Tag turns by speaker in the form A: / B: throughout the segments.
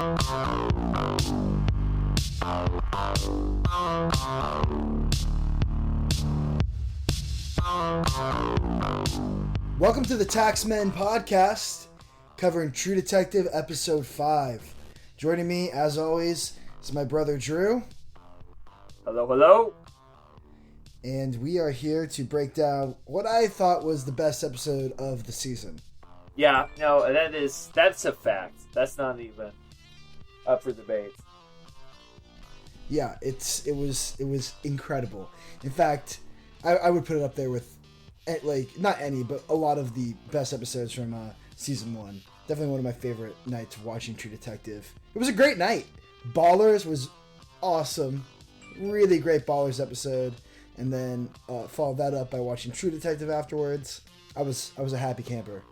A: Welcome to the Taxmen podcast, covering True Detective episode 5. Joining me, as always, is my brother Drew.
B: Hello, hello.
A: And we are here to break down what I thought was the best episode of the season.
B: Yeah, no, that's a fact. That's not even up for debate.
A: Yeah, it was incredible. In fact, I would put it up there with, like, not any, but a lot of the best episodes from season 1. Definitely one of my favorite nights of watching True Detective. It was a great night. Ballers was awesome. Really great Ballers episode. And then followed that up by watching True Detective afterwards. I was a happy camper.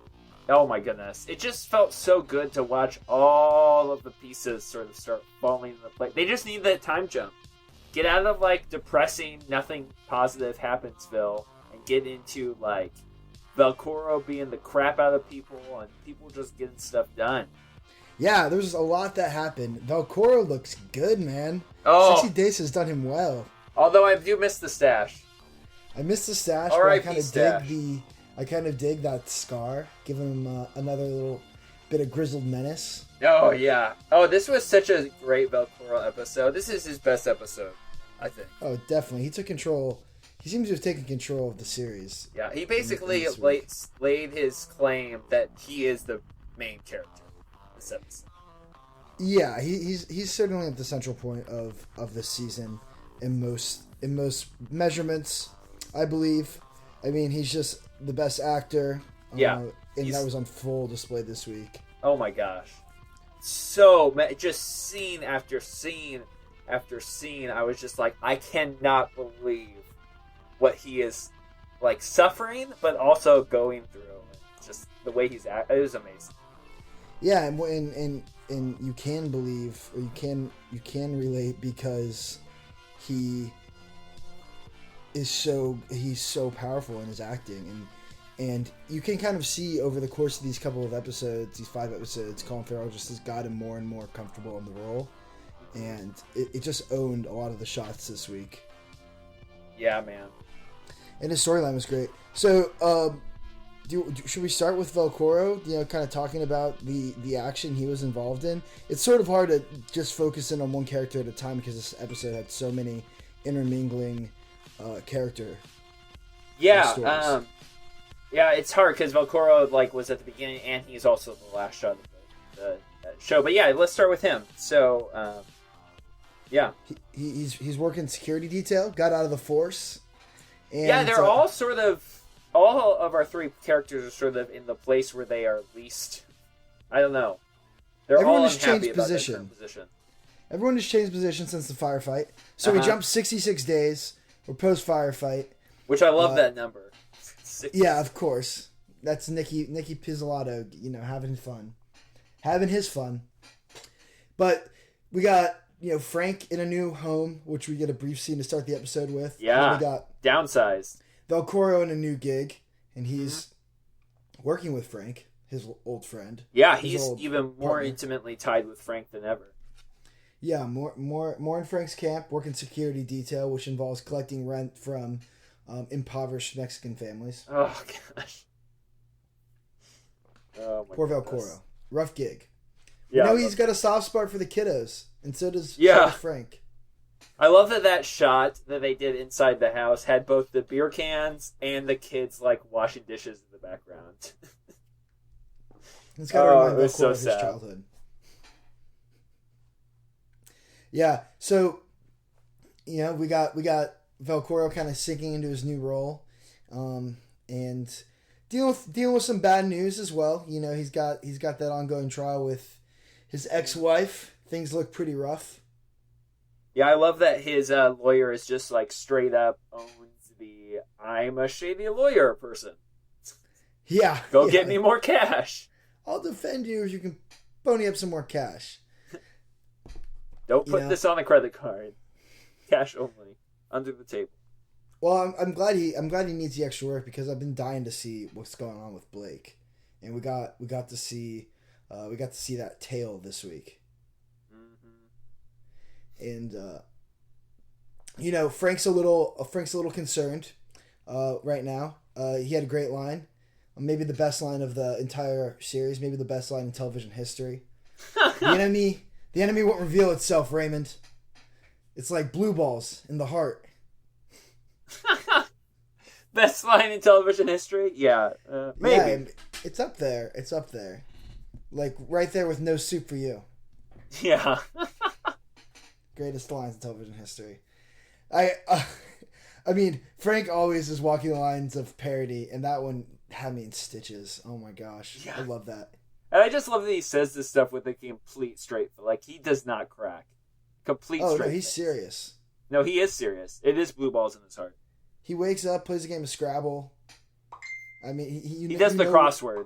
B: Oh my goodness. It just felt so good to watch all of the pieces sort of start falling into place. They just need that time jump. Get out of, like, depressing, nothing positive happensville and get into, like, Velcoro being the crap out of people and people just getting stuff done.
A: Yeah, there's a lot that happened. Velcoro looks good, man.
B: Oh.
A: 60 Days has done him well.
B: Although I do miss the stache.
A: I miss the stache,
B: but
A: I kind of dig that scar, giving him another little bit of grizzled menace.
B: Oh, yeah. Oh, this was such a great Velcoro episode. This is his best episode, I think.
A: Oh, definitely. He took control. He seems to have taken control of the series.
B: Yeah, he basically laid his claim that he is the main character in this episode.
A: Yeah, he's certainly at the central point of this season in most measurements, I believe. I mean, he's just the best actor.
B: Yeah.
A: And that was on full display this week.
B: Oh my gosh. So, just scene after scene after scene, I was just like, I cannot believe what he is, like, suffering, but also going through. Just the way he's acting, it was amazing.
A: Yeah, and you can believe, or you can relate, because he's so powerful in his acting, and you can kind of see over the course of these couple of episodes, these 5 episodes, Colin Farrell just has gotten more and more comfortable in the role, and it just owned a lot of the shots this week.
B: Yeah, man.
A: And his storyline was great. So, should we start with Velcoro? You know, kind of talking about the action he was involved in. It's sort of hard to just focus in on one character at a time because this episode had so many intermingling character.
B: Yeah, yeah, it's hard because Velcoro, like, was at the beginning and he's also the last shot of the show. But yeah, let's start with him. So, yeah,
A: he's working security detail. Got out of the force. And,
B: yeah, they're all sort of, all of our 3 characters are sort of in the place where they are least, I don't know.
A: Everyone has changed position. Everyone has changed position since the firefight. So we jumped 66 days. We're post-firefight.
B: Which I love that number.
A: 60. Yeah, of course. That's Nicky Pizzolatto, you know, having fun. Having his fun. But we got, you know, Frank in a new home, which we get a brief scene to start the episode with.
B: Yeah,
A: we got
B: downsized.
A: Velcoro in a new gig, and he's working with Frank, his old friend.
B: Yeah, he's even more
A: partner.
B: intimately tied with Frank than ever.
A: Yeah, more in Frank's camp, working security detail, which involves collecting rent from impoverished Mexican families.
B: Oh, gosh. Oh, my
A: Poor
B: goodness.
A: Velcoro. Rough gig.
B: Yeah,
A: you know, he's got a soft spot for the kiddos, and so does Frank.
B: I love that shot that they did inside the house had both the beer cans and the kids, like, washing dishes in the background.
A: It's got to remind Velcoro
B: so
A: of his
B: sad.
A: childhood. Yeah, so, you know, we got Velcoro kind of sinking into his new role, and dealing with some bad news as well. You know, he's got that ongoing trial with his ex-wife. Things look pretty rough.
B: Yeah, I love that his lawyer is just, like, straight up owns the I'm a shady lawyer person.
A: Yeah.
B: Go get me more cash.
A: I'll defend you if you can pony up some more cash.
B: Don't put this on a credit card. Cash only. Under the table.
A: Well, I'm glad he needs the extra work, because I've been dying to see what's going on with Blake, and we got to see that tale this week. and Frank's a little concerned right now. He had a great line, maybe the best line of the entire series, maybe the best line in television history. The enemy won't reveal itself, Raymond. It's like blue balls in the heart.
B: Best line in television history? Yeah, maybe.
A: Yeah, it's up there. It's up there. Like, right there with no soup for you.
B: Yeah.
A: Greatest lines in television history. I mean, Frank always is walking the lines of parody, and that one had me in stitches. Oh my gosh. Yeah. I love that.
B: And I just love that he says this stuff with a complete straight face. Like, he does not crack. Complete straight
A: no, he's
B: face.
A: serious.
B: No, he is serious. It is blue balls in his heart.
A: He wakes up, plays a game of Scrabble. I mean,
B: he does the crossword.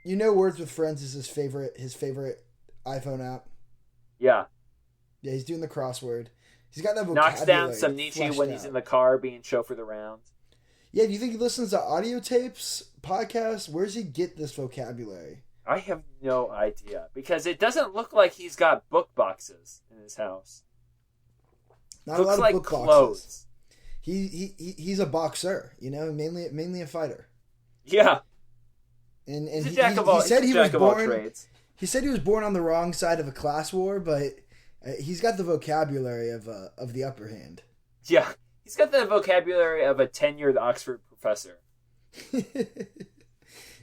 A: Words with Friends is his favorite iPhone app.
B: Yeah.
A: Yeah, he's doing the crossword. He's got that vocabulary.
B: Knocks down some Nietzsche when he's in the car being chauffeured around.
A: Yeah, do you think he listens to audio tapes, podcasts? Where does he get this vocabulary?
B: I have no idea. Because it doesn't look like he's got book boxes in his house.
A: Not looks a lot of
B: like
A: book
B: clothes.
A: Boxes. He's a boxer, mainly a fighter.
B: Yeah.
A: And he said he was born. He said he was born on the wrong side of a class war, but he's got the vocabulary of the upper hand.
B: Yeah, he's got the vocabulary of a tenured Oxford professor.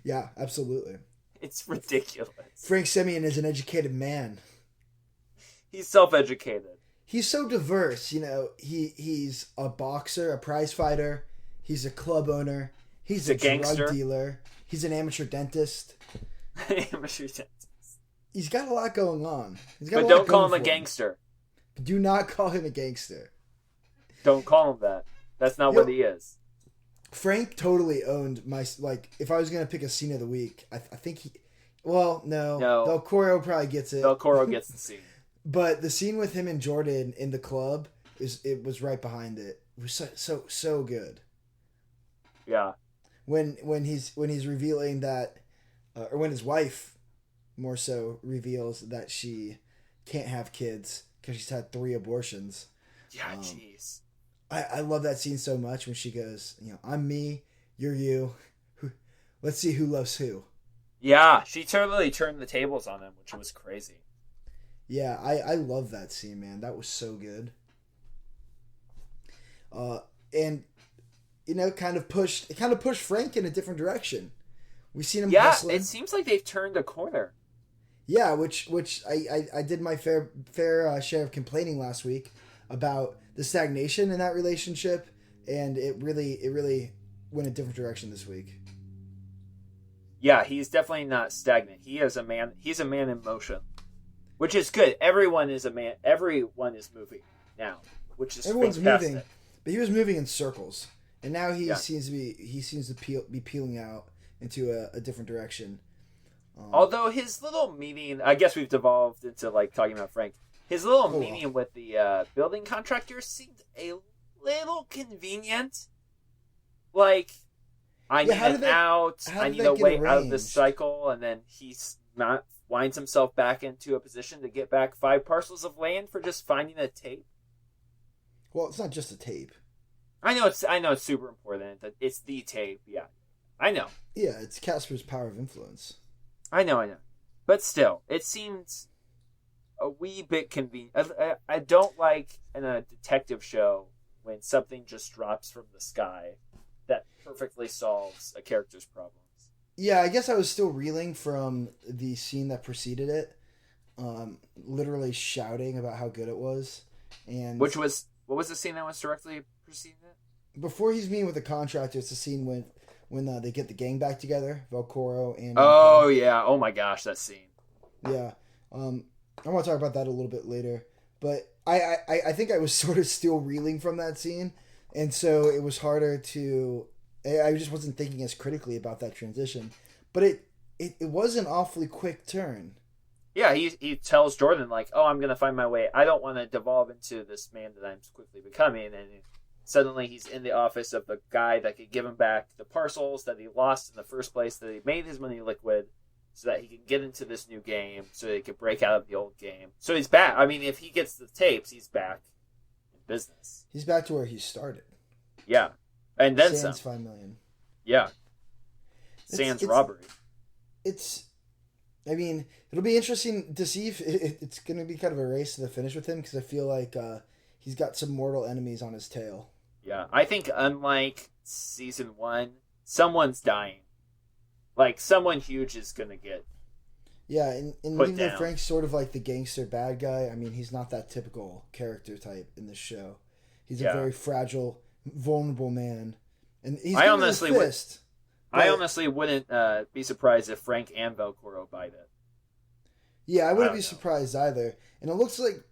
A: Yeah, absolutely.
B: It's ridiculous.
A: Frank Semyon is an educated man.
B: He's self-educated.
A: He's so diverse, he's a boxer, a prize fighter, he's a club owner, he's a
B: gangster.
A: Drug dealer, he's an amateur dentist.
B: Amateur dentist.
A: He's got a lot going on.
B: But don't call him a gangster.
A: Do not call him a gangster.
B: Don't call him that. That's not what he is.
A: Frank totally owned my, if I was going to pick a scene of the week, I think he, well, no. Velcoro probably gets it.
B: Velcoro gets the scene.
A: But the scene with him and Jordan in the club it was right behind it. It was so good.
B: Yeah.
A: When he's revealing that, or when his wife more so reveals that she can't have kids because she's had 3 abortions.
B: Yeah, jeez.
A: I love that scene so much when she goes, I'm me, you're you. Let's see who loves who.
B: Yeah, she totally turned the tables on him, which was crazy.
A: Yeah, I love that scene, man. That was so good. And kind of pushed Frank in a different direction. We've seen him hustling.
B: It seems like they've turned a corner.
A: Yeah, which I did my fair share of complaining last week about the stagnation in that relationship, and it really went a different direction this week.
B: Yeah, he's definitely not stagnant. He is a man. He's a man in motion. Which is good. Everyone is a man. Everyone is moving now, which is fantastic.
A: Moving, but he was moving in circles, and now he seems to be peeling out into a different direction.
B: Although his little meeting, I guess we've devolved into talking about Frank. His little meeting with the building contractor seemed a little convenient. I need an out. I need a way out of this cycle, and then he's not. Winds himself back into a position to get back 5 parcels of land for just finding a tape.
A: Well, it's not just a tape.
B: I know it's super important. It's the tape. Yeah, I know.
A: Yeah, it's Casper's power of influence.
B: I know. But still, it seems a wee bit convenient. I don't like in a detective show when something just drops from the sky that perfectly solves a character's problem.
A: Yeah, I guess I was still reeling from the scene that preceded it, literally shouting about how good it was. And
B: what was the scene that was directly preceding it?
A: Before he's meeting with the contractor, it's the scene when they get the gang back together, Velcoro and...
B: Oh, yeah. Oh, my gosh, that scene.
A: Yeah. I want to talk about that a little bit later. But I think I was sort of still reeling from that scene, and so it was harder to... I just wasn't thinking as critically about that transition. But it was an awfully quick turn.
B: Yeah, he tells Jordan, I'm going to find my way. I don't want to devolve into this man that I'm quickly becoming. And suddenly he's in the office of the guy that could give him back the parcels that he lost in the first place, that he made his money liquid. so that he can get into this new game, so that he can break out of the old game. So he's back. I mean, if he gets the tapes, he's back in business.
A: He's back to where he started.
B: Yeah, and then
A: Sans
B: some.
A: $5 million.
B: Yeah, sans robbery.
A: I mean, it'll be interesting to see if it's going to be kind of a race to the finish with him, because I feel like he's got some mortal enemies on his tail.
B: Yeah, I think unlike season 1, someone's dying. Like, someone huge is going to get
A: Yeah, and
B: put
A: even though
B: down.
A: Frank's sort of like the gangster bad guy, I mean, he's not that typical character type in this show. He's a very fragile, vulnerable man. And he's
B: I
A: got
B: honestly
A: his fist.
B: I honestly wouldn't be surprised if Frank and Velcoro bite it.
A: Yeah, I wouldn't be surprised either. And it looks like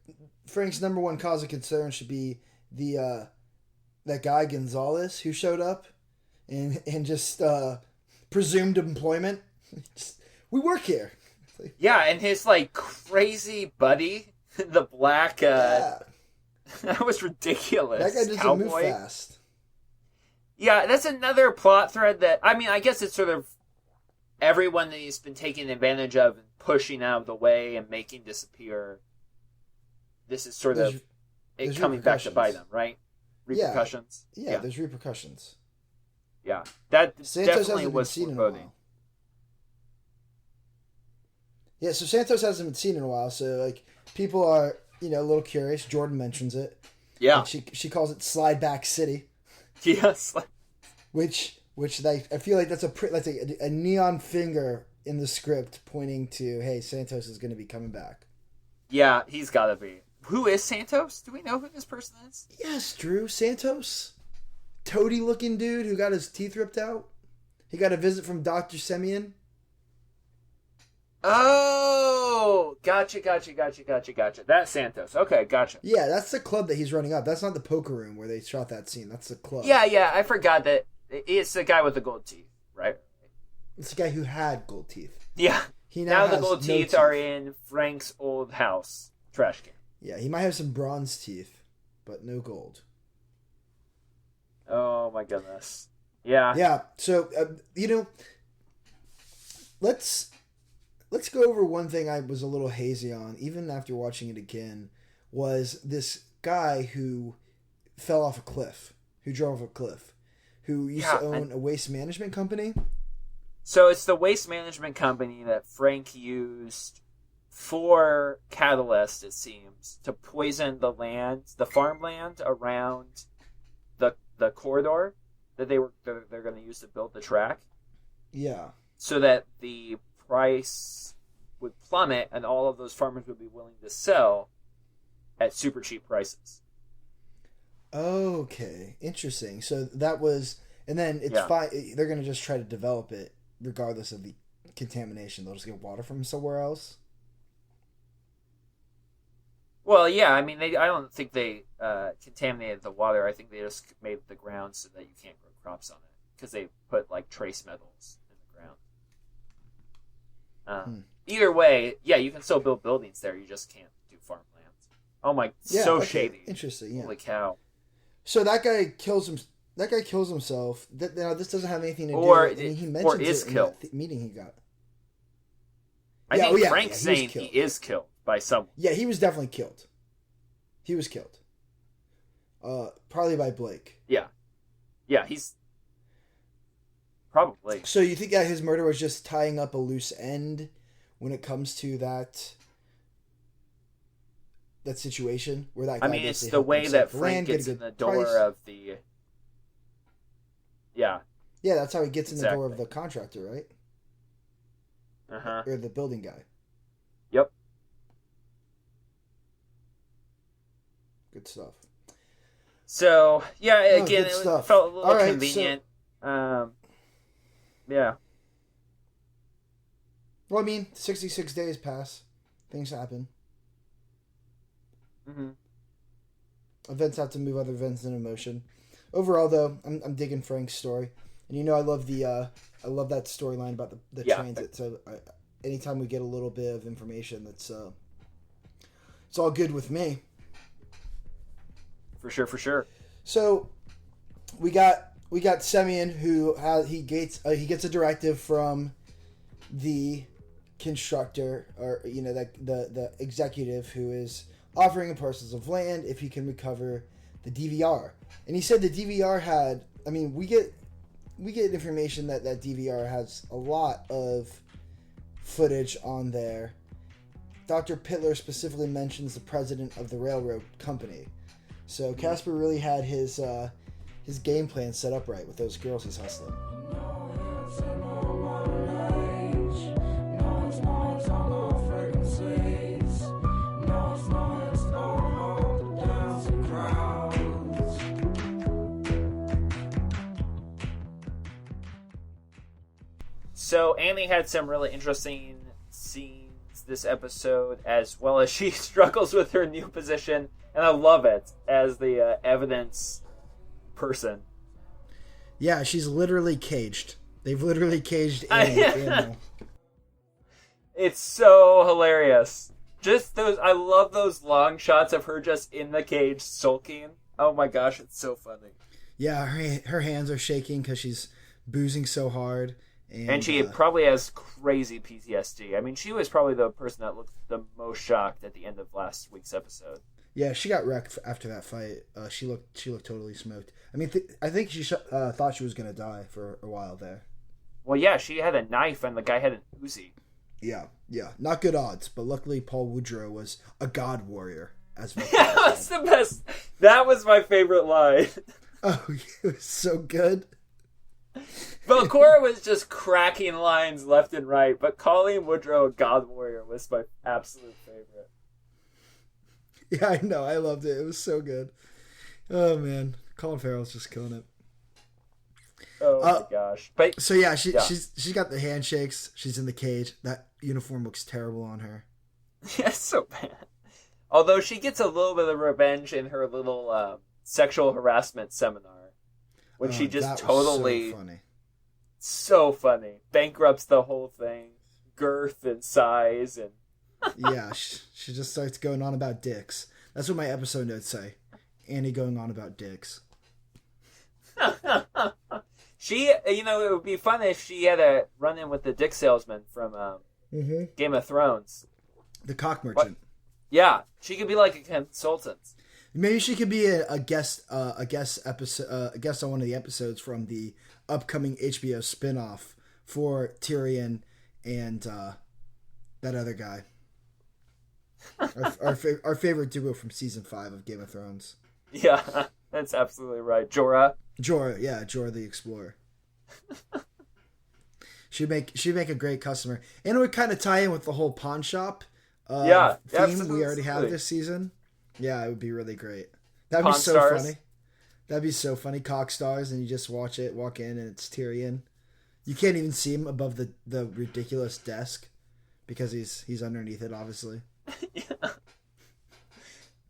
A: Frank's number one cause of concern should be the that guy Gonzalez who showed up and just presumed employment. We work here.
B: Yeah, and his like crazy buddy, the black. That was ridiculous.
A: That guy doesn't move fast.
B: Yeah, that's another plot thread that, I mean, I guess it's sort of everyone that he's been taking advantage of and pushing out of the way and making disappear. This is sort of it coming back to bite him, right? Repercussions.
A: Yeah, there's repercussions.
B: Yeah, that
A: Santos
B: definitely
A: hasn't
B: was
A: been seen in a
B: foreboding.
A: while. Yeah, so Santos hasn't been seen in a while, so like people are, a little curious. Jordan mentions it.
B: Yeah,
A: like she calls it Slide Back City.
B: Yes.
A: Which I feel like that's a neon finger in the script pointing to, hey, Santos is going to be coming back.
B: Yeah, he's got to be. Who is Santos? Do we know who this person is?
A: Yes, Drew. Santos. Toady-looking dude who got his teeth ripped out. He got a visit from Dr. Semyon.
B: Oh, gotcha. That's Santos. Okay, gotcha.
A: Yeah, that's the club that he's running up. That's not the poker room where they shot that scene. That's the club.
B: Yeah, I forgot that it's the guy with the gold teeth, right?
A: It's the guy who had gold teeth.
B: Yeah.
A: He
B: now
A: has
B: the gold teeth are in Frank's old house trash can.
A: Yeah, he might have some bronze teeth, but no gold.
B: Oh my goodness. Yeah.
A: Yeah. So let's go over one thing I was a little hazy on, even after watching it again, was this guy who fell off a cliff, who drove off a cliff, who used to own a waste management company.
B: So it's the waste management company that Frank used for catalyst, it seems, to poison the farmland around the corridor that they're going to use to build the track.
A: Yeah. So
B: that the price would plummet and all of those farmers would be willing to sell at super cheap prices.
A: Okay, interesting. So that was, and then it's fine. They're going to just try to develop it regardless of the contamination. They'll just get water from somewhere else.
B: Well, yeah. I mean, I don't think they contaminated the water. I think they just made the ground so that you can't grow crops on it because they put like trace metals in the ground. Either way, yeah, you can still build buildings there. You just can't do farmland. Oh my, shady.
A: Interesting. Yeah.
B: Holy cow.
A: So that guy kills him. That guy kills himself. Now this doesn't have anything to do. He mentions
B: or is
A: it
B: killed.
A: In that meeting he got.
B: I think Frank's saying he is killed by someone.
A: Yeah, he was definitely killed. He was killed. Probably by Blake.
B: Yeah, he's probably.
A: So you think that his murder was just tying up a loose end when it comes to that situation where that guy,
B: I mean, it's the way that Frank gets in the door of the. Yeah.
A: Yeah, that's how he gets in the door of the contractor, right?
B: Uh-huh.
A: Or the building guy.
B: Yep.
A: Good stuff.
B: So, yeah, again, it felt a little convenient.
A: So,
B: yeah.
A: Well, I mean, 66 days pass. Things happen.
B: Mm-hmm.
A: Events have to move other events into motion. Overall, though, I'm digging Frank's story, and I love I love that storyline about the transit. So anytime we get a little bit of information, it's all good with me.
B: For sure.
A: So we got Semyon, who he gets a directive from the constructor, or the executive who is offering him parcels of land if he can recover the DVR. And he said the DVR had, I mean, we get information that DVR has a lot of footage on there. Dr. Pittler specifically mentions the president of the railroad company. So Casper really had his game plan set up right with those girls he's hustling.
B: So Annie had some really interesting scenes this episode, as well as she struggles with her new position, and I love it as the evidence person.
A: Yeah, she's literally caged. They've literally caged Annie.
B: It's so hilarious. Just those, I love those long shots of her just in the cage sulking. Oh my gosh, it's so funny.
A: Yeah, her hands are shaking because she's boozing so hard.
B: And she probably has crazy PTSD. I mean, she was probably the person that looked the most shocked at the end of last week's episode.
A: Yeah, she got wrecked after that fight. She looked totally smoked. I mean, I think she thought she was going to die for a while there.
B: Well, yeah, she had a knife and the guy had an Uzi.
A: Yeah. Not good odds, but luckily Paul Woodrow was a god warrior. As Velcoro
B: that was the best. That was my favorite line.
A: Oh, it was so good.
B: Velcoro was just cracking lines left and right, but calling Woodrow a god warrior was my absolute favorite.
A: Yeah, I know. I loved it. It was so good. Oh, man. Colin Farrell's just killing it.
B: Oh, my gosh. But
A: so, yeah, she's got the handshakes. She's in the cage. That uniform looks terrible on her.
B: Yeah, it's so bad. Although she gets a little bit of revenge in her little sexual harassment seminar. When she just totally... So funny. Bankrupts the whole thing. Girth and size and...
A: Yeah, she just starts going on about dicks. That's what my episode notes say. Annie going on about dicks.
B: She, it would be fun if she had a run-in with the dick salesman from Game of Thrones.
A: The cock merchant.
B: Yeah, she could be like a consultant.
A: Maybe she could be a guest episode, a guest on one of the episodes from the upcoming HBO spinoff for Tyrion and that other guy. Our favorite duo from season 5 of Game of Thrones.
B: Yeah, that's absolutely right. Jorah
A: the Explorer. She'd make a great customer, and it would kind of tie in with the whole pawn shop theme we already have this season. Yeah, it would be really great. That'd be so funny. That'd be so funny. Cock stars, and you just walk in, and it's Tyrion. You can't even see him above the ridiculous desk because he's underneath it, obviously.
B: Yeah.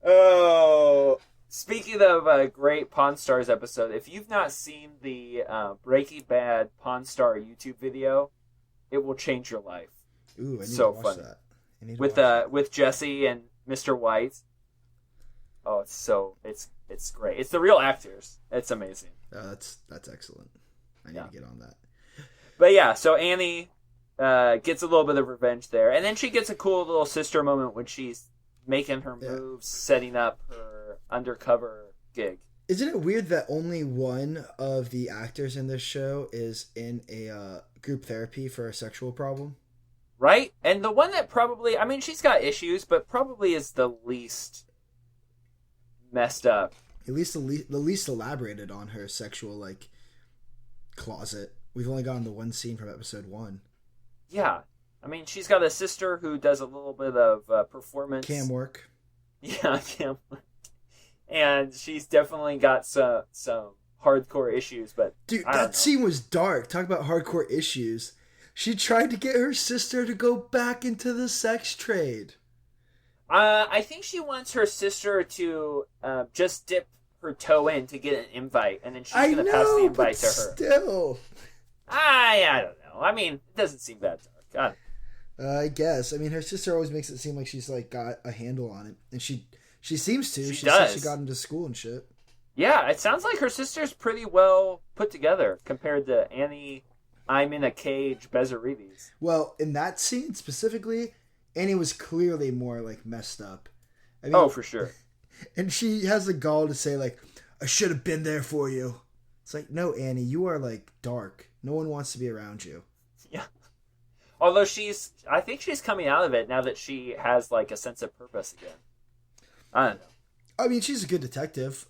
B: Oh, speaking of a great Pawn Stars episode, if you've not seen the Breaking Bad Pawn Star YouTube video, it will change your life.
A: Ooh, I need to watch
B: that. With Jesse and Mr. White. Oh, it's great. It's the real actors. It's amazing.
A: That's excellent. I need to get on that.
B: But yeah, so Annie gets a little bit of revenge there, and then she gets a cool little sister moment when she's making her moves, setting up her undercover gig.
A: Isn't it weird that only one of the actors in this show is in a group therapy for a sexual problem?
B: Right? And the one that probably, I mean, she's got issues, but probably is the least messed up.
A: At least the least elaborated on her sexual, closet. We've only gotten the one scene from episode 1.
B: Yeah. I mean, she's got a sister who does a little bit of performance.
A: Cam work.
B: Yeah, cam work. And she's definitely got some hardcore issues, but...
A: Dude, that scene was dark. Talk about hardcore issues. She tried to get her sister to go back into the sex trade.
B: I think she wants her sister to just dip her toe in to get an invite, and then she's going to pass the invite to her.
A: Still.
B: I don't know. I mean, it doesn't seem that dark.
A: I guess. I mean, her sister always makes it seem like she's got a handle on it, and she seems to. She says she got into school and shit.
B: Yeah, it sounds like her sister's pretty well put together compared to Annie. I'm in a cage Bezarides.
A: Well, in that scene specifically, Annie was clearly more like messed up. I mean,
B: Oh, for sure.
A: And she has the gall to say like, I should have been there for you. It's like, no, Annie, you are like dark. No one wants to be around you.
B: Yeah. Although I think she's coming out of it now that she has like a sense of purpose again. I don't know.
A: I mean, she's a good detective.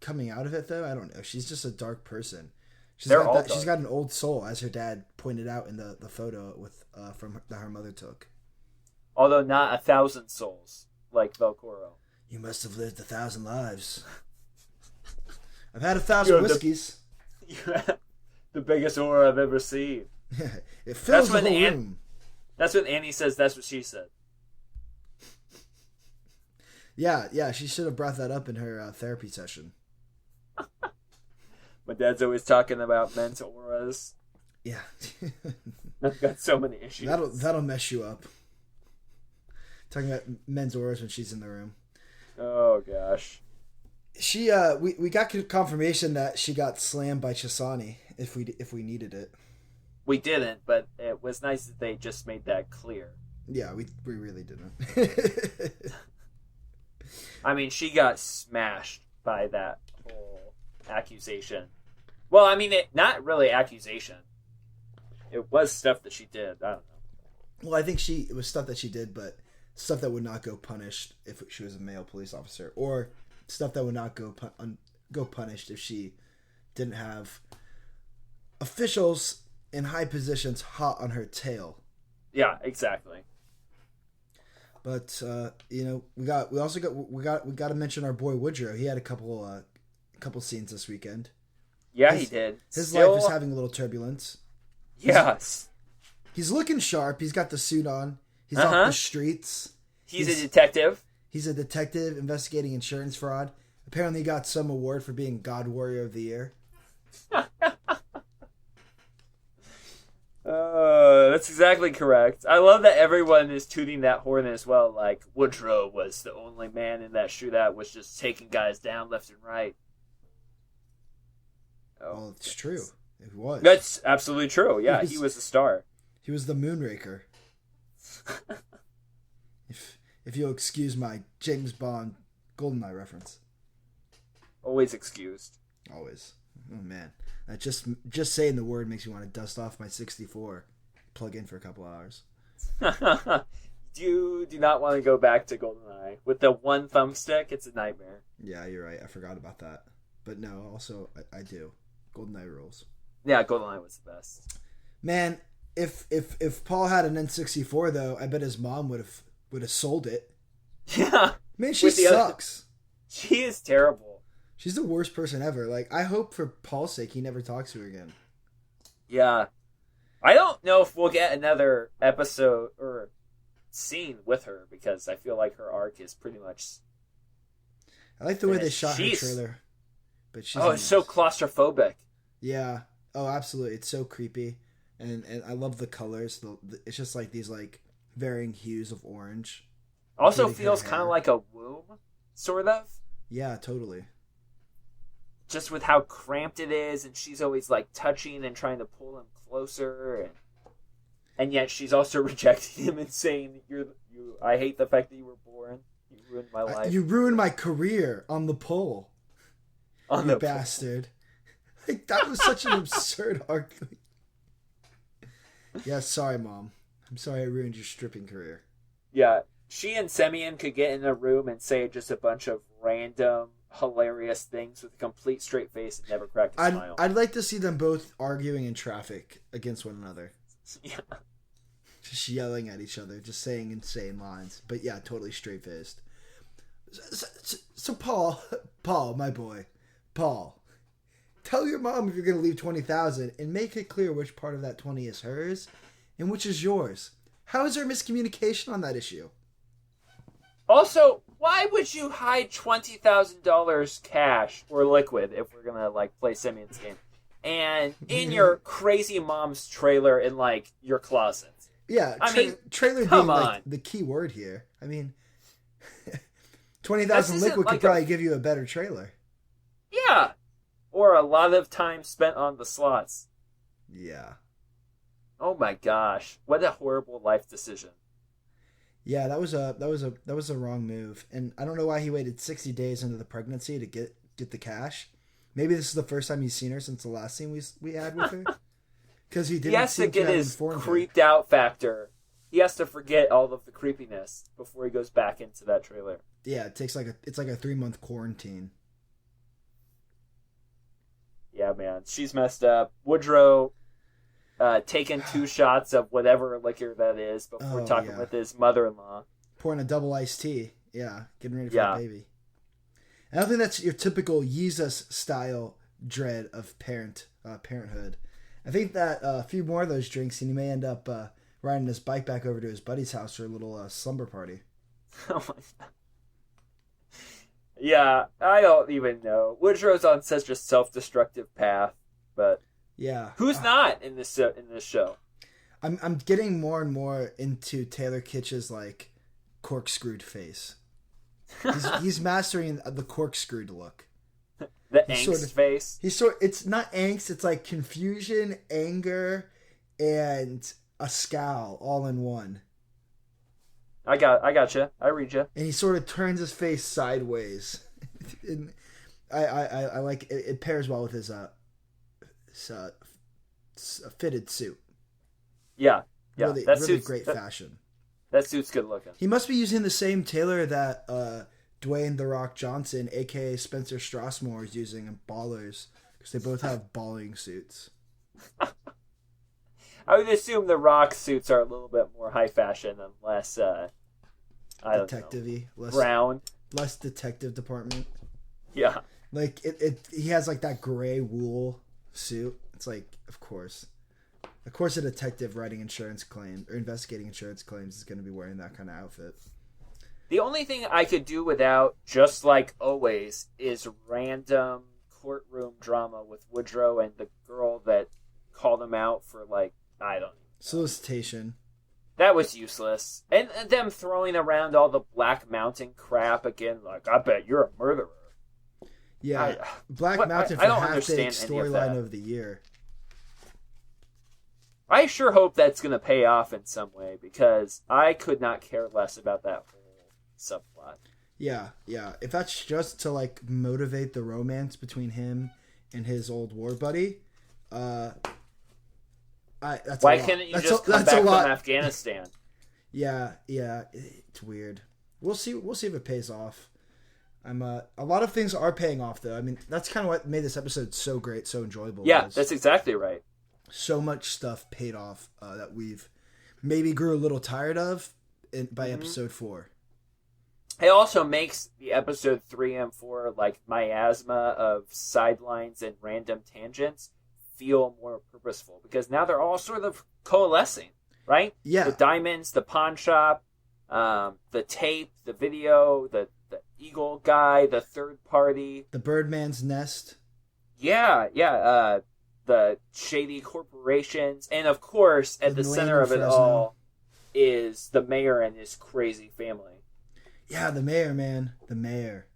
A: Coming out of it though, I don't know. She's just a dark person. She's got an old soul, as her dad pointed out in the photo with that her mother took.
B: Although not 1,000 souls like Velcoro.
A: You must have lived 1,000 lives. I've had 1,000 whiskeys.
B: The biggest aura I've ever seen.
A: It fills the whole room.
B: That's when Annie says that's what she said.
A: Yeah, she should have brought that up in her therapy session.
B: My dad's always talking about men's auras.
A: Yeah.
B: I've got so many issues.
A: That'll mess you up. Talking about men's auras when she's in the room.
B: Oh, gosh.
A: She we got confirmation that she got slammed by Chisani if we needed it.
B: We didn't, but it was nice that they just made that clear.
A: Yeah, we really didn't.
B: I mean, she got smashed by that whole accusation. Well, I mean, not really accusation. It was stuff that she did. I don't know.
A: Well, I think it was stuff that she did, but stuff that would not go punished if she was a male police officer, or stuff that would not go punished if she didn't have officials in high positions hot on her tail.
B: Yeah, exactly.
A: But we got to mention our boy Woodrow. He had a couple scenes this weekend.
B: Yeah, he did.
A: His life is having a little turbulence.
B: Yes.
A: He's looking sharp. He's got the suit on. He's off the streets.
B: He's a detective.
A: He's a detective investigating insurance fraud. Apparently he got some award for being God Warrior of the Year.
B: That's exactly correct. I love that everyone is tooting that horn as well. Like, Woodrow was the only man in that shootout was just taking guys down left and right. Oh,
A: well, it's true. It was.
B: That's absolutely true. Yeah, he was a star.
A: He was the Moonraker. if you'll excuse my James Bond GoldenEye reference.
B: Always excused.
A: Always. Oh man, just saying the word makes me want to dust off my 64. Plug in for a couple hours.
B: You do not want to go back to GoldenEye with the one thumbstick. It's a nightmare.
A: Yeah, you're right. I forgot about that. But no, also I do. GoldenEye rules.
B: Yeah, GoldenEye was the best.
A: Man, if Paul had an N64 though, I bet his mom would have sold it.
B: Yeah.
A: Man, she sucks.
B: She is terrible.
A: She's the worst person ever. Like, I hope for Paul's sake he never talks to her again.
B: Yeah. I don't know if we'll get another episode or scene with her because I feel like her arc is pretty much.
A: I like the way they shot her trailer. But
B: it's so claustrophobic.
A: Yeah. Oh, absolutely. It's so creepy. And I love the colors. It's just like these like varying hues of orange.
B: Also feels kind of like a womb, sort of.
A: Yeah, totally.
B: Just with how cramped it is, and she's always like touching and trying to pull him closer, and yet she's also rejecting him and saying, I hate the fact that you were born. You ruined my life.
A: You ruined my career on the pole.
B: On the
A: bastard. Like, that was such an absurd arc. Yeah, sorry, Mom. I'm sorry I ruined your stripping career.
B: Yeah, she and Semyon could get in a room and say just a bunch of random, hilarious things with a complete straight face and never crack a smile.
A: I'd like to see them both arguing in traffic against one another.
B: Yeah.
A: Just yelling at each other, just saying insane lines. But yeah, totally straight-faced. So Paul, my boy, Paul, tell your mom if you're going to leave $20,000 and make it clear which part of that 20 is hers and which is yours. How is there miscommunication on that issue?
B: Also, why would you hide $20,000 cash or liquid if we're going to like play Semyon's game and in your crazy mom's trailer in like your closet?
A: Yeah, trailer being like the key word here. I mean, 20,000 liquid could probably give you a better trailer.
B: Yeah. Or a lot of time spent on the slots.
A: Yeah.
B: Oh my gosh, what a horrible life decision.
A: Yeah, that was a wrong move, and I don't know why he waited 60 days into the pregnancy to get the cash. Maybe this is the first time he's seen her since the last scene we had with her. Because he didn't.
B: He has to get his creeped out factor. He has to forget all of the creepiness before he goes back into that trailer.
A: Yeah, it's like a 3-month quarantine.
B: Yeah, man, she's messed up. Woodrow taking 2 shots of whatever liquor that is before talking with his mother-in-law.
A: Pouring a double iced tea. Yeah, getting ready for the baby. I don't think that's your typical Yeezus style dread of parenthood. I think that a few more of those drinks and he may end up riding his bike back over to his buddy's house for a little slumber party.
B: Oh my god. Yeah, I don't even know. Woodrow's on such a self-destructive path, but
A: yeah,
B: who's not in this show?
A: I'm getting more and more into Taylor Kitsch's like corkscrewed face. He's mastering the corkscrewed look.
B: The angst face.
A: It's not angst. It's like confusion, anger, and a scowl all in one.
B: I gotcha. I read you.
A: And he sort of turns his face sideways. And I like it. It pairs well with his fitted suit.
B: Yeah.
A: Really,
B: that
A: really
B: suit's
A: great fashion.
B: That suit's good looking.
A: He must be using the same tailor that Dwayne "The Rock" Johnson, aka Spencer Strasmore, is using in Ballers, because they both have balling suits.
B: I would assume the Rock suits are a little bit more high fashion and less,
A: detective-y, less detective department.
B: Yeah,
A: like he has like that gray wool suit. It's like, of course, a detective writing insurance claim or investigating insurance claims is going to be wearing that kind of outfit.
B: The only thing I could do without, just like always, is random courtroom drama with Woodrow and the girl that called him out for, like, I don't know.
A: Solicitation.
B: That was useless. And them throwing around all the Black Mountain crap again, like, I bet you're a murderer.
A: Yeah, Black Mountain for half-baked storyline of the year.
B: I sure hope that's going to pay off in some way, because I could not care less about that whole subplot.
A: Yeah. If that's just to like motivate the romance between him and his old war buddy, that's
B: why can't you just come back from Afghanistan?
A: Yeah, it's weird. We'll see if it pays off. A lot of things are paying off though. I mean, that's kind of what made this episode so great, so enjoyable.
B: Yeah, that's exactly right.
A: So much stuff paid off that we've maybe grew a little tired of by episode 4.
B: It also makes the episode 3 and 4 like miasma of sidelines and random tangents feel more purposeful, because now they're all sort of coalescing, right?
A: Yeah.
B: The diamonds, the pawn shop, the tape, the video, the eagle guy, the third party,
A: the Birdman's nest.
B: Yeah. The shady corporations, and of course, at the center of it all is the mayor and his crazy family.
A: Yeah, the mayor, man. The mayor.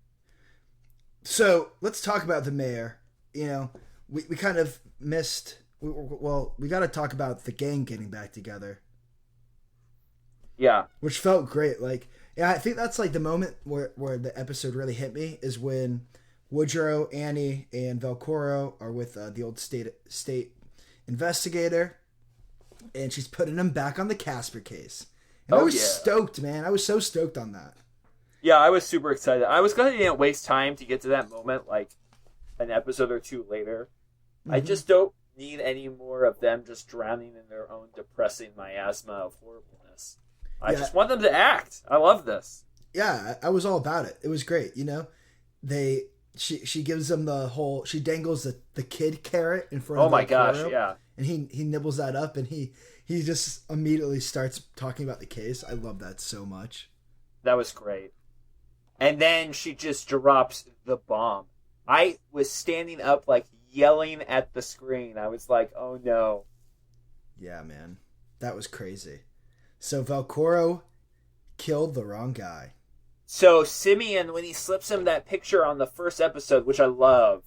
A: So, let's talk about the mayor. You know, we kind of missed... we got to talk about the gang getting back together.
B: Yeah.
A: Which felt great. Like, yeah, I think that's like the moment where the episode really hit me, is when Woodrow, Annie, and Velcoro are with the old state investigator, and she's putting him back on the Casper case. And I was stoked, man. I was so stoked on that.
B: Yeah, I was super excited. I was going to waste time to get to that moment, like an episode or 2 later. Mm-hmm. I just don't need any more of them just drowning in their own depressing miasma of horribleness. I just want them to act. I love this.
A: Yeah, I was all about it. It was great, you know? She gives him the whole... She dangles the kid carrot in front of him.
B: Oh my gosh, yeah.
A: And he nibbles that up, and he just immediately starts talking about the case. I love that so much.
B: That was great. And then she just drops the bomb. I was standing up, like, yelling at the screen. I was like, oh no.
A: Yeah, man. That was crazy. So Velcoro killed the wrong guy.
B: So Semyon, when he slips him that picture on the first episode, which I love.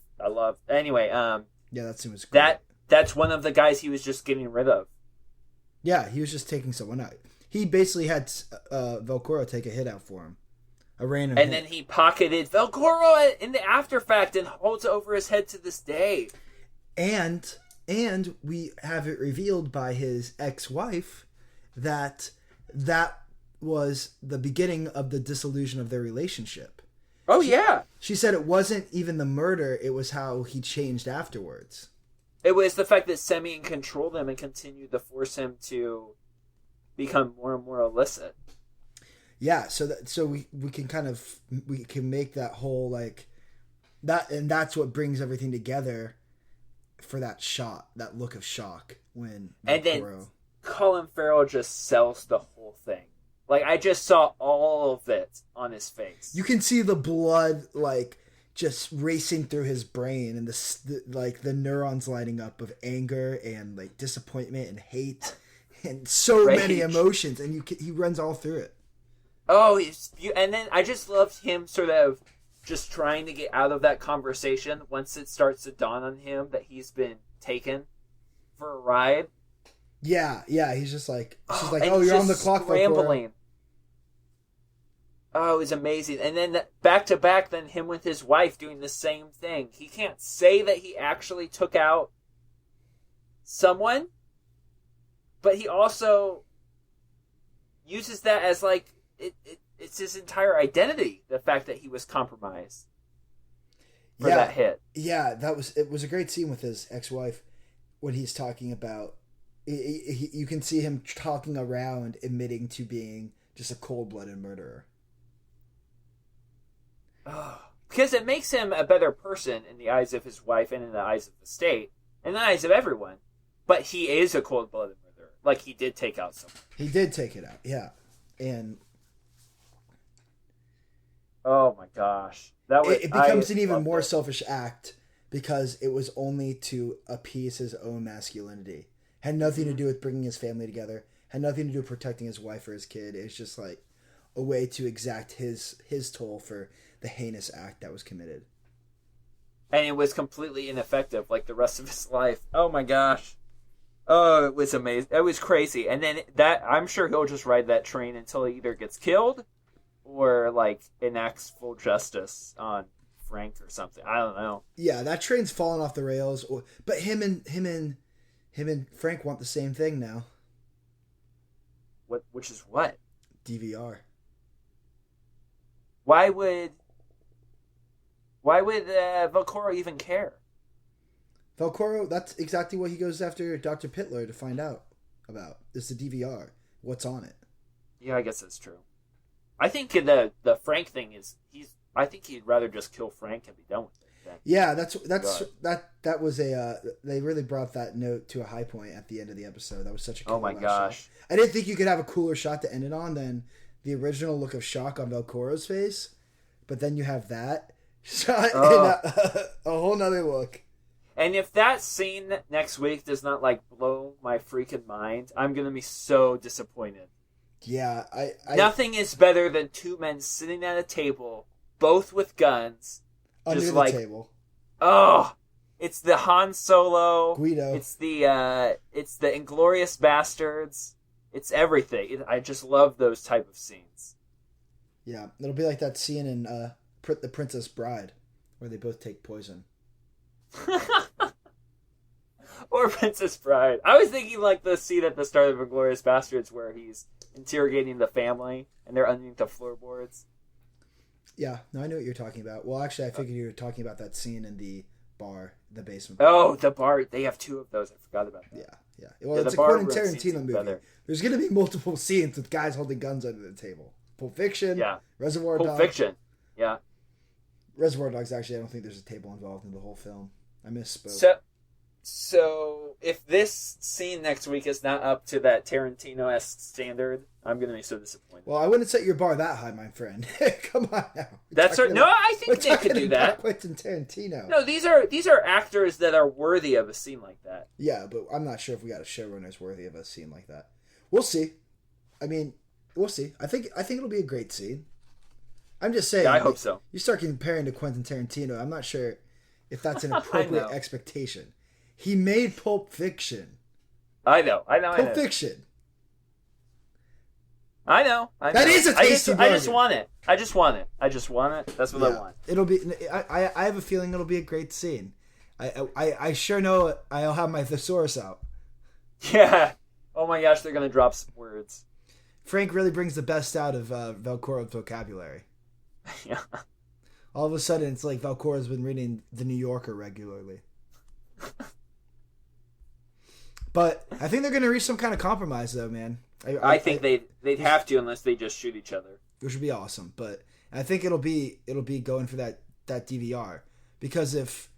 B: Anyway,
A: yeah, that scene was great.
B: that's one of the guys he was just getting rid of.
A: Yeah, he was just taking someone out. He basically had Velcoro take a hit out for him. A random
B: And
A: hit.
B: then he pocketed Velcoro in the afterfact and holds it over his head to this day.
A: And we have it revealed by his ex-wife that was the beginning of the dissolution of their relationship.
B: Oh, yeah.
A: She said it wasn't even the murder, it was how he changed afterwards.
B: It was the fact that Semyon controlled him and continued to force him to become more and more illicit.
A: Yeah, so we can make that whole like that, and that's what brings everything together for that shot, that look of shock when
B: and then Colin Farrell just sells the whole thing. Like, I just saw all of it on his face.
A: You can see the blood like just racing through his brain, and the neurons lighting up of anger and like disappointment and hate and so
B: Rage.
A: many emotions, and he runs all through it.
B: Oh, and then I just loved him sort of just trying to get out of that conversation once it starts to dawn on him that he's been taken for a ride.
A: Yeah, he's just like, she's like,
B: and
A: you're on the clock,
B: scrambling. Oh, it was amazing. And then back to back, then him with his wife doing the same thing. He can't say that he actually took out someone, but he also uses that as like, it's his entire identity, the fact that he was compromised for that hit.
A: Yeah, it was a great scene with his ex-wife when he's talking about, you can see him talking around admitting to being just a cold-blooded murderer.
B: Because it makes him a better person in the eyes of his wife and in the eyes of the state, and in the eyes of everyone. But he is a cold-blooded murderer. Like, he did take out someone.
A: He did take it out, yeah. And
B: oh my gosh.
A: It becomes an even more selfish act because it was only to appease his own masculinity. Had nothing to do with bringing his family together. Had nothing to do with protecting his wife or his kid. It's just like a way to exact his toll for the heinous act that was committed.
B: And it was completely ineffective, like the rest of his life. Oh my gosh. Oh, it was amazing. It was crazy. And then I'm sure he'll just ride that train until he either gets killed or like enacts full justice on Frank or something. I don't know.
A: Yeah, that train's fallen off the rails. But him and Frank want the same thing now.
B: Which is what?
A: DVR.
B: Why would Velcoro even care?
A: Velcoro, that's exactly what he goes after Dr. Pittler to find out about. Is the DVR. What's on it.
B: Yeah, I guess that's true. I think the Frank thing is I think he'd rather just kill Frank and be done with it.
A: Yeah, that was they really brought that note to a high point at the end of the episode. That was such a cool
B: my gosh.
A: shot. I didn't think you could have a cooler shot to end it on than the original look of shock on Velcoro's face, but then you have that shot in a whole nother look.
B: And if that scene next week does not like blow my freaking mind, I'm gonna be so disappointed.
A: Yeah,
B: nothing is better than two men sitting at a table, both with guns,
A: under
B: just
A: the
B: like
A: table.
B: Oh, it's the Han Solo,
A: Guido.
B: It's the Inglourious Bastards. It's everything. I just love those type of scenes.
A: Yeah, it'll be like that scene in The Princess Bride, where they both take poison.
B: Or Princess Bride. I was thinking like the scene at the start of Inglourious Bastards where he's interrogating the family and they're underneath the floorboards.
A: Yeah, no, I know what you're talking about. Well, actually, I figured you were talking about that scene in the bar, the basement bar.
B: Oh, the bar. They have two of those. I forgot about that.
A: Yeah. Well, it's a Quentin Tarantino movie. Better. There's going to be multiple scenes with guys holding guns under the table. Pulp Fiction.
B: Yeah.
A: Reservoir Dogs.
B: Pulp Fiction. Yeah.
A: Reservoir Dogs, actually, I don't think there's a table involved in the whole film. I misspoke.
B: So if this scene next week is not up to that Tarantino-esque standard, I'm going to be so disappointed.
A: Well, I wouldn't set your bar that high, my friend. Come on now.
B: That's right. No, I think they could do that.
A: Quentin Tarantino.
B: No, these are actors that are worthy of a scene like that.
A: Yeah, but I'm not sure if we got a showrunners worthy of a scene like that. We'll see. I mean, we'll see. I think it'll be a great scene. I'm just saying.
B: Yeah, I hope so.
A: You start comparing to Quentin Tarantino, I'm not sure if that's an appropriate expectation. He made Pulp Fiction.
B: I know.
A: Pulp Fiction.
B: I know.
A: That is a tasty burger.
B: I just want it. That's what I want.
A: It'll be. I have a feeling it'll be a great scene. I sure know I'll have my thesaurus out.
B: Yeah. Oh my gosh, they're gonna drop some words.
A: Frank really brings the best out of Velcoro's vocabulary.
B: Yeah.
A: All of a sudden, it's like Velcoro's been reading The New Yorker regularly. But I think they're going to reach some kind of compromise, though, man.
B: I think they'd have to unless they just shoot each other,
A: which would be awesome. But I think it'll be going for that DVR, because if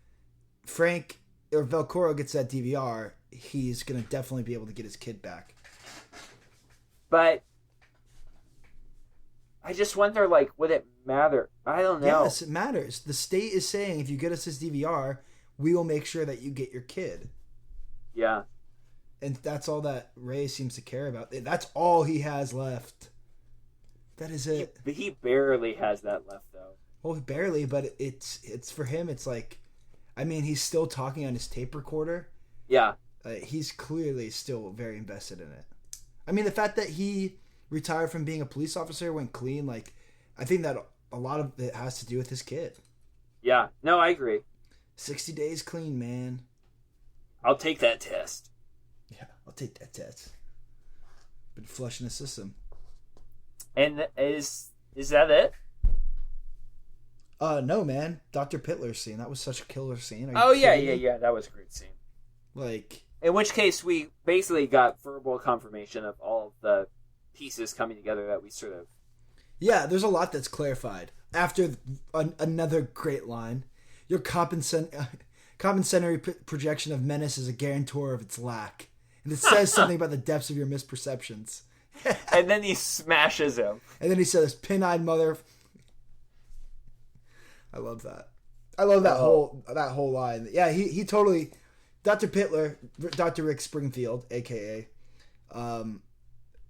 A: Frank or Velcoro gets that DVR, he's going to definitely be able to get his kid back.
B: But I just wonder, like, would it matter? I don't know.
A: Yes, it matters. The state is saying if you get us this DVR, we will make sure that you get your kid.
B: Yeah.
A: And that's all that Ray seems to care about. That's all he has left. That is it.
B: He barely has that left, though.
A: Well, barely, but it's for him. It's like, I mean, he's still talking on his tape recorder.
B: Yeah.
A: He's clearly still very invested in it. I mean, the fact that he retired from being a police officer, went clean, like, I think that a lot of it has to do with his kid.
B: Yeah. No, I agree.
A: 60 days clean, man.
B: I'll take that test.
A: Yeah, I'll take that test. Been flushing the system.
B: And is that it?
A: No, man. Dr. Pittler's scene. That was such a killer scene.
B: Oh, yeah. That was a great scene.
A: Like,
B: in which case, we basically got verbal confirmation of all of the pieces coming together that we sort of...
A: Yeah, there's a lot that's clarified. After another great line, your compensatory projection of menace is a guarantor of its lack. And it says something about the depths of your misperceptions.
B: And then he smashes him.
A: And then he says, pin-eyed mother... I love that. I love that whole line. Yeah, he totally... Dr. Pittler, Dr. Rick Springfield, a.k.a.,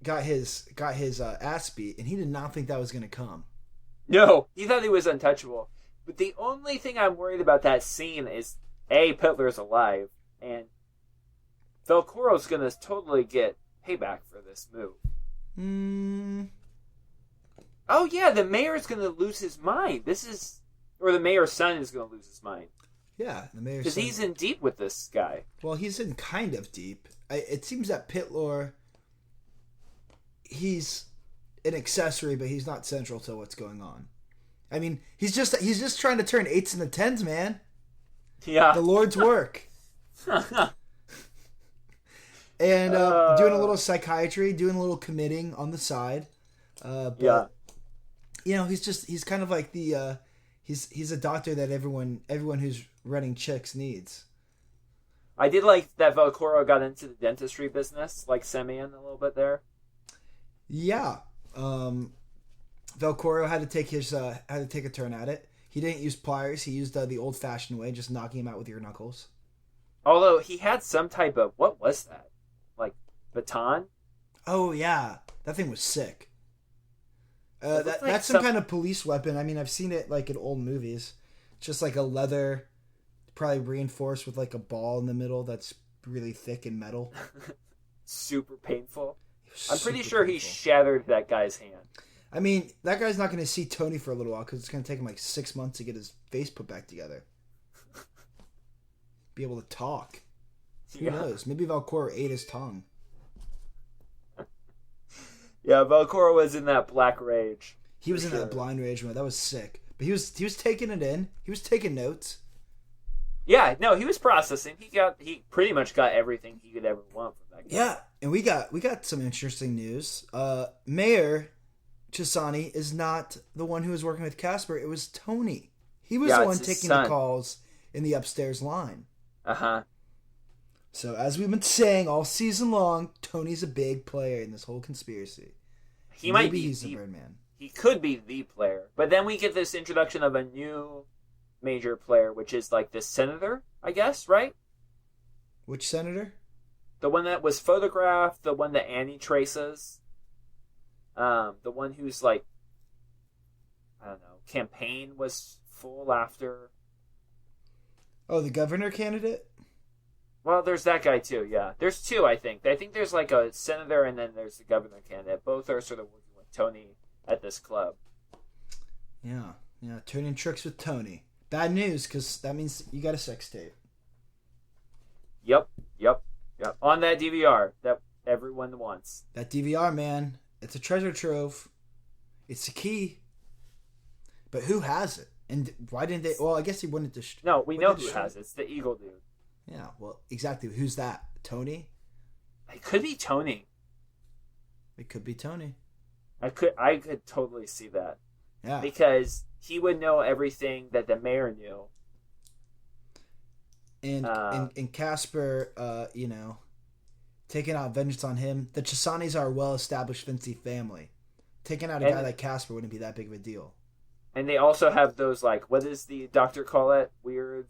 A: got his ass beat, and he did not think that was going to come.
B: No, he thought he was untouchable. But the only thing I'm worried about that scene is, A, Pittler's alive, and Velcoro's going to totally get payback for this move. Oh, yeah, the mayor's going to lose his mind. Or the mayor's son is going to lose his mind.
A: Yeah, the mayor's son.
B: Because he's in deep with this guy.
A: Well, he's in kind of deep. It seems that Pittler, he's an accessory, but he's not central to what's going on. I mean, he's just trying to turn 8s into 10s, man.
B: Yeah.
A: The Lord's work. And doing a little psychiatry, doing a little committing on the side. But,
B: yeah.
A: You know, he's kind of like the... He's a doctor that everyone who's running chicks needs.
B: I did like that Velcoro got into the dentistry business, like Semyon a little bit there.
A: Yeah. Velcoro had to take a turn at it. He didn't use pliers. He used the old-fashioned way, just knocking him out with your knuckles.
B: Although he had some type of, what was that? Like baton?
A: Oh yeah, that thing was sick. That's
B: like
A: some kind of police weapon. I mean, I've seen it like in old movies. It's just like a leather, probably reinforced with like a ball in the middle that's really thick and metal.
B: Super painful. I'm pretty sure he shattered that guy's hand.
A: I mean, that guy's not going to see Tony for a little while because it's going to take him like 6 months to get his face put back together. Be able to talk. Who knows? Maybe Velcoro ate his tongue.
B: Yeah, Velcoro was in that black rage.
A: He was in that blind rage mode. That was sick. But he was taking it in. He was taking notes.
B: Yeah, no, he was processing. He pretty much got everything he could ever want from that guy.
A: Yeah, and we got some interesting news. Mayor Chisani is not the one who was working with Casper. It was Tony. He was the one taking the calls in the upstairs line.
B: Uh-huh.
A: So, as we've been saying all season long, Tony's a big player in this whole conspiracy. He's the Birdman. He
B: could be the player. But then we get this introduction of a new major player, which is like the senator, I guess, right?
A: Which senator?
B: The one that was photographed, the one that Annie traces. The one who's like, I don't know, campaign was full after.
A: Oh, the governor candidate?
B: Well, there's that guy too. Yeah, there's two. I think there's like a senator and then there's the governor candidate. Both are sort of working with Tony at this club.
A: Yeah, turning tricks with Tony. Bad news, because that means you got a sex tape.
B: Yep. On that DVR that everyone wants.
A: That DVR, man, it's a treasure trove. It's the key. But who has it? And why didn't they? Well, I guess he wouldn't.
B: No, we know who has it. It's the Eagle dude.
A: Yeah, well, exactly. Who's that? Tony?
B: It could be Tony.
A: It could be Tony.
B: I could totally see that.
A: Yeah.
B: Because he would know everything that the mayor knew.
A: And Casper, taking out vengeance on him. The Chisanis are a well-established Vinci family. Taking out a guy like Casper wouldn't be that big of a deal.
B: And they also have those, like, what does the doctor call it? Weird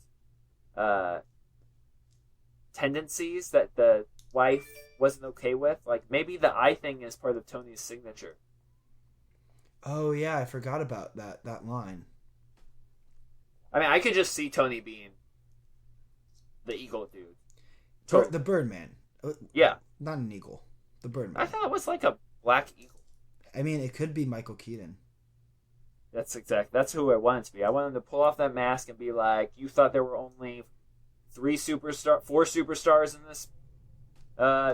B: tendencies that the wife wasn't okay with. Like, maybe the eye thing is part of Tony's signature.
A: Oh, yeah, I forgot about that line.
B: I mean, I could just see Tony being the eagle dude.
A: The Birdman.
B: Yeah.
A: Not an eagle. The Birdman.
B: I thought it was like a black eagle.
A: I mean, it could be Michael Keaton.
B: That's who I want it to be. I want him to pull off that mask and be like, you thought there were only 4 superstars in this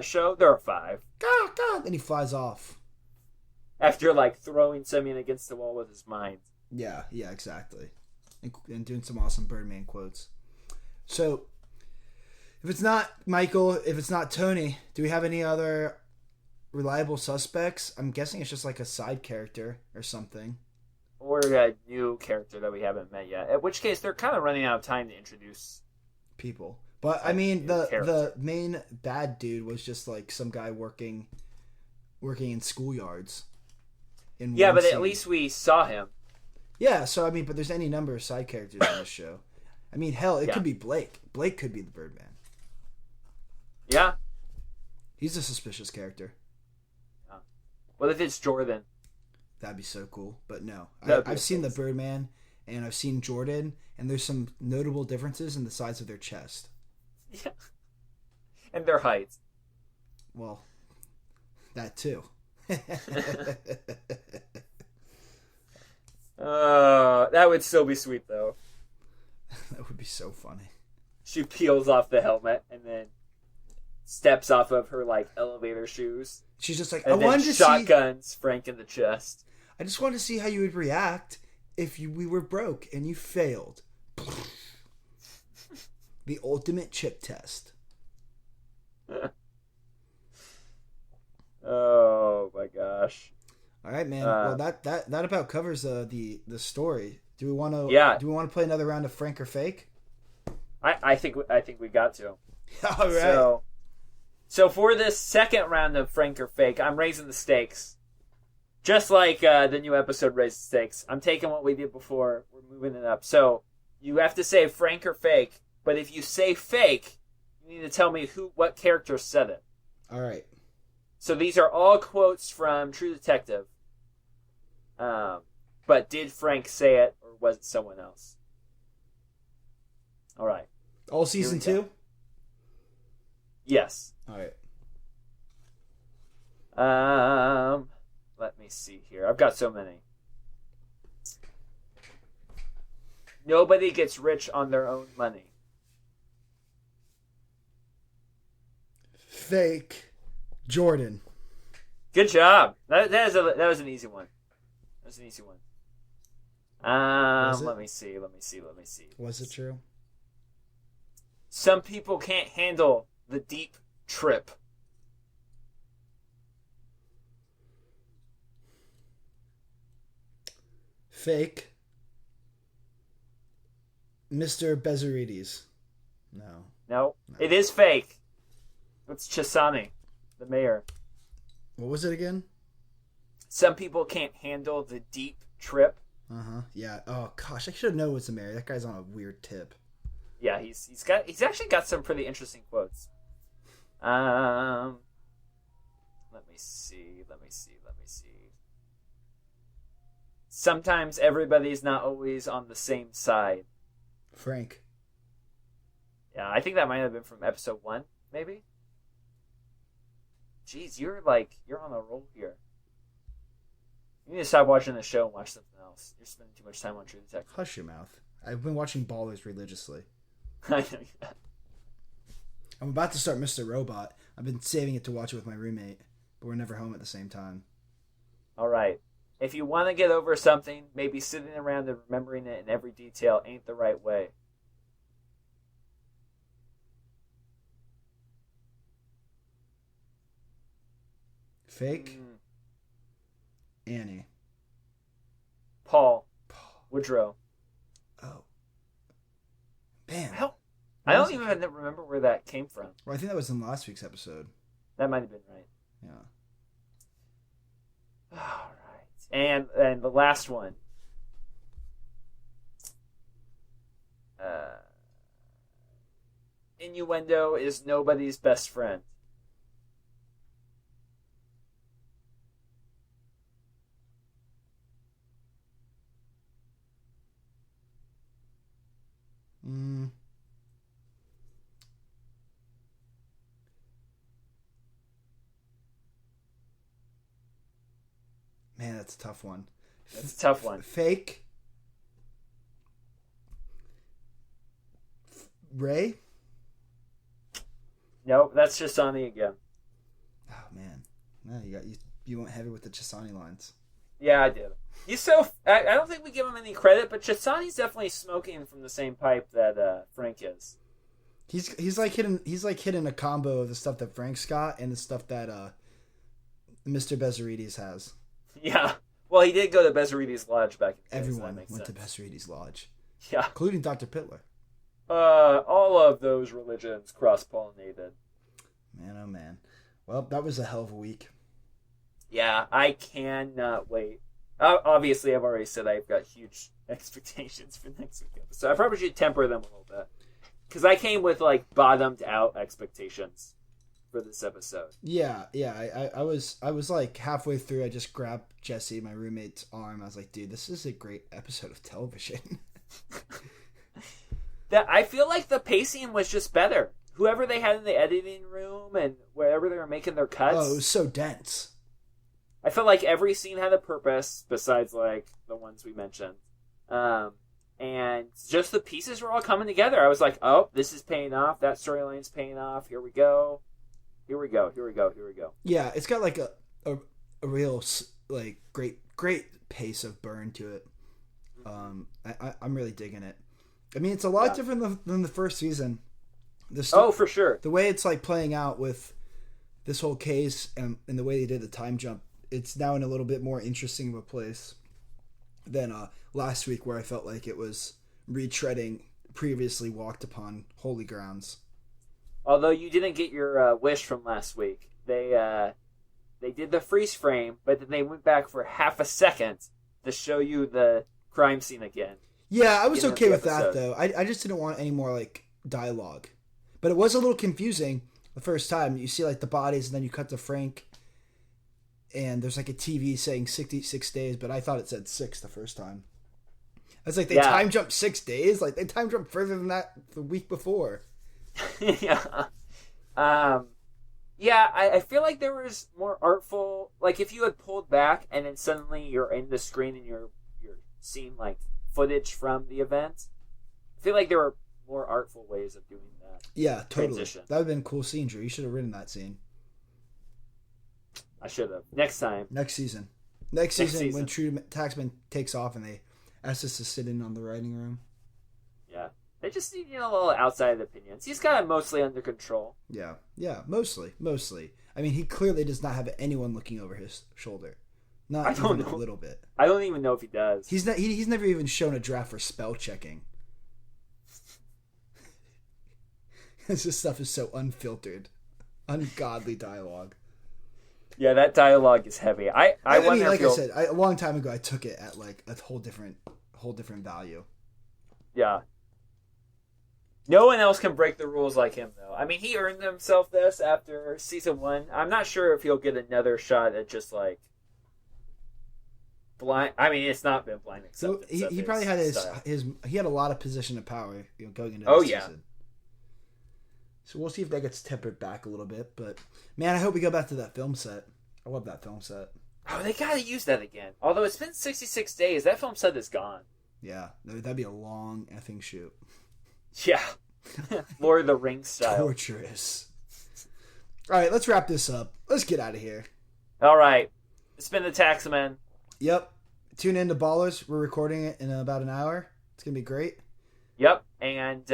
B: show? There are 5.
A: God. Then he flies off.
B: After, like, throwing Semyon against the wall with his mind.
A: Yeah, exactly. And doing some awesome Birdman quotes. So, if it's not Michael, if it's not Tony, do we have any other reliable suspects? I'm guessing it's just like a side character or something.
B: Or a new character that we haven't met yet. In which case, they're kind of running out of time to introduce
A: people. But, I mean, the main bad dude was just like some guy working in schoolyards.
B: Yeah, but at least we saw him.
A: Yeah, so, I mean, but there's any number of side characters in this show. I mean, hell, it could be Blake. Blake could be the Birdman.
B: Yeah.
A: He's a suspicious character.
B: Yeah. What if it's Jordan?
A: That'd be so cool. But no. I've seen the Birdman, and I've seen Jordan, and there's some notable differences in the size of their chest.
B: Yeah. And their height.
A: Well, that too.
B: That would still be sweet, though.
A: That would be so funny.
B: She peels off the helmet and then steps off of her, like, elevator shoes.
A: She's just like,
B: and
A: I wanted to
B: shotguns Frank in the chest.
A: I just wanted to see how you would react if we were broke and you failed. The ultimate chip test.
B: Oh my gosh!
A: All right, man. Well, that about covers the story. Do we want to?
B: Yeah.
A: Do we want to play another round of Frank or Fake?
B: I think we got to.
A: All right.
B: So for this second round of Frank or Fake, I'm raising the stakes. Just like the new episode raised the stakes, I'm taking what we did before. We're moving it up. So you have to say Frank or Fake, but if you say Fake, you need to tell me what character said it.
A: All right.
B: So these are all quotes from True Detective. But did Frank say it, or was it someone else? All right.
A: All season 2?
B: Yes.
A: All right.
B: Let me see here. I've got so many. Nobody gets rich on their own money.
A: Fake. Jordan.
B: Good job. That was an easy one. That was an easy one. Let me see.
A: Was it true?
B: Some people can't handle the deep trip.
A: Fake. Mr. Bezarides.
B: No. It is fake. It's Chisani, the mayor.
A: What was it again?
B: Some people can't handle the deep trip.
A: Yeah. Oh gosh, I should have known it was the mayor. That guy's on a weird tip.
B: Yeah, he's actually got some pretty interesting quotes. Let me see. Sometimes everybody's not always on the same side.
A: Frank.
B: Yeah, I think that might have been from episode 1, maybe. Jeez, you're on a roll here. You need to stop watching the show and watch something else. You're spending too much time on True Detective.
A: Hush your mouth. I've been watching Ballers religiously.
B: I know you have.
A: I'm about to start Mr. Robot. I've been saving it to watch it with my roommate, but we're never home at the same time.
B: All right. If you want to get over something, maybe sitting around and remembering it in every detail ain't the right way.
A: Fake? Annie.
B: Paul. Woodrow.
A: Oh. Bam.
B: I don't even remember where that came from.
A: Well, I think that was in last week's episode.
B: That might have been right.
A: Yeah.
B: All right. And the last one. Innuendo is nobody's best friend.
A: Man, that's a tough one.
B: That's a tough one.
A: Fake. Ray?
B: Nope, that's Chisani again.
A: Oh man, no, you went heavy with the Chisani lines.
B: Yeah, I did. I don't think we give him any credit, but Chisani's definitely smoking from the same pipe that Frank is.
A: He's like hitting a combo of the stuff that Frank's got and the stuff that Mr. Bezarides has.
B: Yeah. Well, he did go to Bezarides Lodge back in the day.
A: Everyone
B: so
A: went to Bezarides Lodge.
B: Yeah.
A: Including Dr. Pittler.
B: All of those religions cross-pollinated.
A: Man, oh man. Well, that was a hell of a week.
B: Yeah, I cannot wait. Obviously, I've already said I've got huge expectations for next week's episode. I probably should temper them a little bit. Because I came with, bottomed-out expectations for this episode.
A: Yeah. I was like halfway through. I just grabbed Jesse, my roommate's arm. I was like, dude, this is a great episode of television.
B: That I feel like the pacing was just better. Whoever they had in the editing room and wherever they were making their cuts.
A: Oh, it was so dense.
B: I felt like every scene had a purpose besides the ones we mentioned. And just the pieces were all coming together. I was like, oh, this is paying off. That storyline's paying off. Here we go.
A: Yeah, it's got a real great pace of burn to it. I'm really digging it. I mean, it's a lot different than the first season.
B: For sure.
A: The way it's playing out with this whole case and the way they did the time jump, it's now in a little bit more interesting of a place than last week, where I felt like it was retreading previously walked upon holy grounds.
B: Although you didn't get your wish from last week. They did the freeze frame, but then they went back for half a second to show you the crime scene again.
A: Yeah, I was okay with that, though. I just didn't want any more, dialogue. But it was a little confusing the first time. You see, the bodies, and then you cut to Frank, and there's, a TV saying 66 days, but I thought it said 6 the first time. I was like, they time jumped 6 days? They time jumped further than that the week before.
B: Yeah. I feel like there was more artful... if you had pulled back, and then suddenly you're in the screen, and you're seeing, footage from the event. I feel like there were more artful ways of doing that.
A: Yeah, totally.
B: Transition.
A: That would have been a cool scene, Drew. You should have written that scene.
B: I should have. Next time.
A: Next season. Next season, when True Taxmen takes off and they ask us to sit in on the writing room.
B: Yeah. They just need, a little outside opinions. He's got it mostly under control.
A: Yeah, mostly. I mean, he clearly does not have anyone looking over his shoulder. Not even a little bit.
B: I don't even know if he does.
A: He's never even shown a draft for spell checking. This stuff is so unfiltered, ungodly dialogue.
B: Yeah, that dialogue is heavy. I wonder.
A: I said, a long time ago, I took it at a whole different value.
B: Yeah. No one else can break the rules like him, though. I mean, he earned himself this after season 1. I'm not sure if he'll get another shot at just blind. I mean, it's not been blind acceptance.
A: So he probably had he had a lot of position of power going into
B: this
A: season. So we'll see if that gets tempered back a little bit. But, man, I hope we go back to that film set. I love that film set.
B: Oh, they gotta use that again. Although it's been 66 days, that film set is gone.
A: Yeah, that'd be a long effing shoot.
B: Yeah. Lord of the Rings style.
A: Torturous. All right, let's wrap this up. Let's get out of here.
B: All right. It's been the Taxmen.
A: Yep. Tune in to Ballers. We're recording it in about an hour. It's going to be great.
B: Yep. And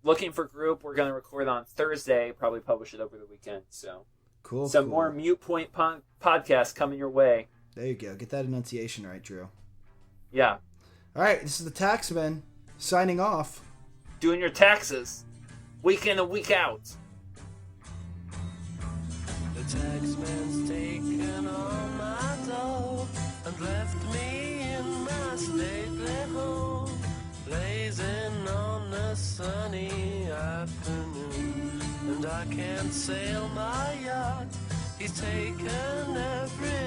B: looking for group, we're going to record on Thursday, probably publish it over the weekend. So
A: cool.
B: Some more Mute Point podcasts coming your way.
A: There you go. Get that enunciation right, Drew.
B: Yeah.
A: All right. This is the Taxmen signing off.
B: Doing your taxes. Week in and week out.
C: The taxman's taken all my dough and left me in my stately home, blazing on a sunny afternoon. And I can't sail my yacht, he's taken every